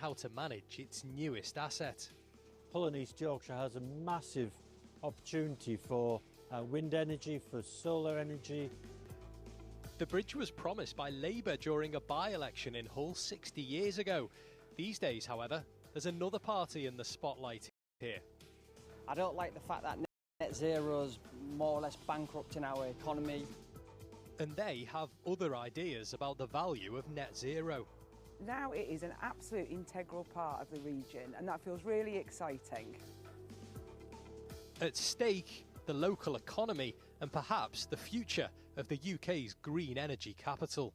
how to manage its newest asset. Hull and East Yorkshire has a massive opportunity for wind energy, for solar energy. The bridge was promised by Labour during a by-election in Hull 60 years ago. These days, however, there's another party in the spotlight here. I don't like the fact that net zero's more or less bankrupting our economy. And they have other ideas about the value of net zero. Now it is an absolute integral part of the region, and that feels really exciting. At stake, the local economy and perhaps the future of the UK's green energy capital.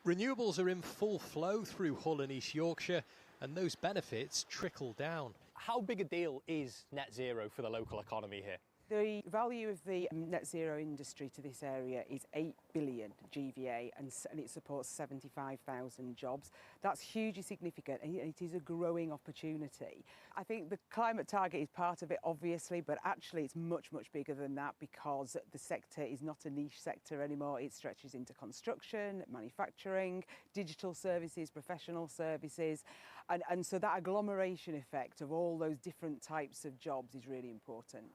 Renewables are in full flow through Hull and East Yorkshire, and those benefits trickle down. How big a deal is net zero for the local economy here? The value of the net zero industry to this area is 8 billion GVA, and it supports 75,000 jobs. That's hugely significant, and it is a growing opportunity. I think the climate target is part of it, obviously, but actually it's much, much bigger than that, because the sector is not a niche sector anymore. It stretches into construction, manufacturing, digital services, professional services, and so that agglomeration effect of all those different types of jobs is really important.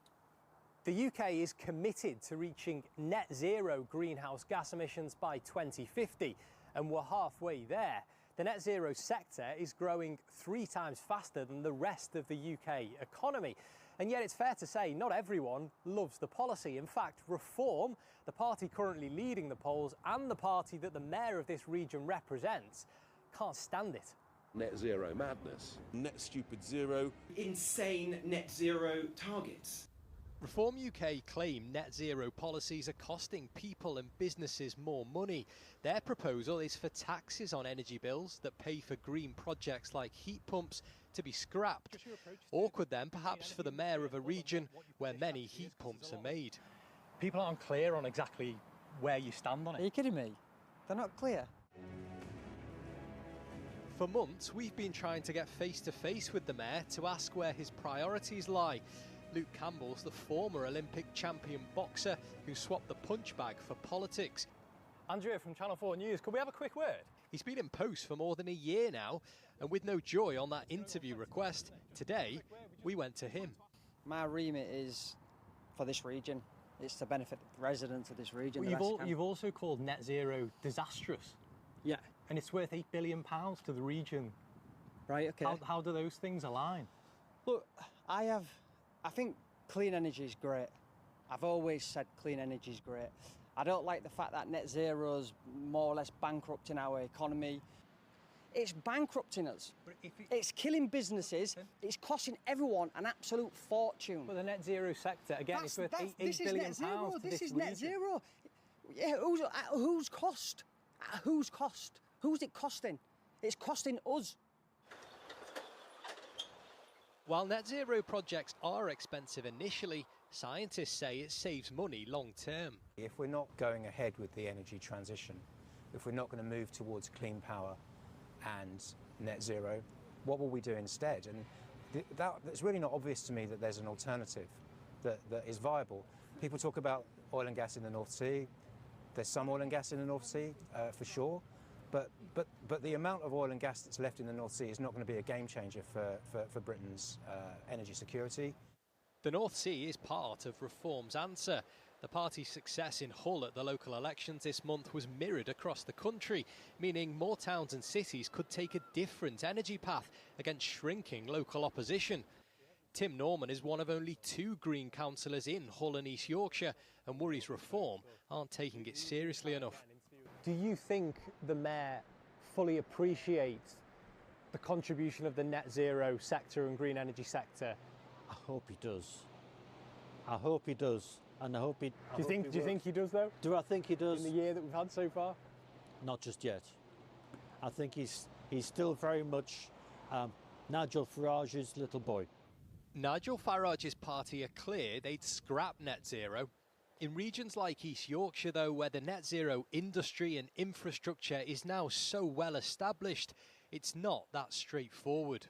The UK is committed to reaching net zero greenhouse gas emissions by 2050, and we're halfway there. The net zero sector is growing 3 times faster than the rest of the UK economy. And yet it's fair to say not everyone loves the policy. In fact, Reform, the party currently leading the polls and the party that the mayor of this region represents, can't stand it. Net zero madness. Net stupid zero. Insane net zero targets. Reform UK claim net zero policies are costing people and businesses more money. Their proposal is for taxes on energy bills that pay for green projects like heat pumps to be scrapped. Awkward then, perhaps, for the mayor of a region where many heat pumps are made. People aren't clear on exactly where you stand on it. Are you kidding me? They're not clear. For months, we've been trying to get face-to-face with the mayor to ask where his priorities lie. Luke Campbell's the former Olympic champion boxer who swapped the punch bag for politics. Andrea from Channel 4 News, could we have a quick word? He's been in post for more than a year now, and with no joy on that interview request, today we went to him. My remit is for this region. It's to benefit the residents of this region. Well, you've also called net zero disastrous. Yeah. And it's worth £8 billion to the region. Right, OK. How do those things align? Look, I think clean energy is great. I've always said clean energy is great. I don't like the fact that net zero's more or less bankrupting our economy. It's bankrupting us. It's killing businesses. It's costing everyone an absolute fortune. Well, the net zero sector, again, it's worth £8 billion to this this is region. net zero. Yeah, whose cost? At whose cost? Who's it costing? It's costing us. While net zero projects are expensive initially, scientists say it saves money long term. If we're not going ahead with the energy transition, if we're not going to move towards clean power and net zero, what will we do instead? And it's really not obvious to me that there's an alternative that is viable. People talk about oil and gas in the North Sea. There's some oil and gas in the North Sea, for sure. But the amount of oil and gas that's left in the North Sea is not going to be a game changer for Britain's energy security. The North Sea is part of Reform's answer. The party's success in Hull at the local elections this month was mirrored across the country, meaning more towns and cities could take a different energy path against shrinking local opposition. Tim Norman is one of only 2 Green councillors in Hull and East Yorkshire and worries Reform aren't taking it seriously enough. Do you think the mayor fully appreciates the contribution of the net zero sector and green energy sector? I hope he does. I hope he does. And I hope he... Do you think he does, though? Do I think he does? In the year that we've had so far? Not just yet. I think he's still very much Nigel Farage's little boy. Nigel Farage's party are clear they'd scrap net zero. In regions like East Yorkshire, though, where the net zero industry and infrastructure is now so well established, it's not that straightforward.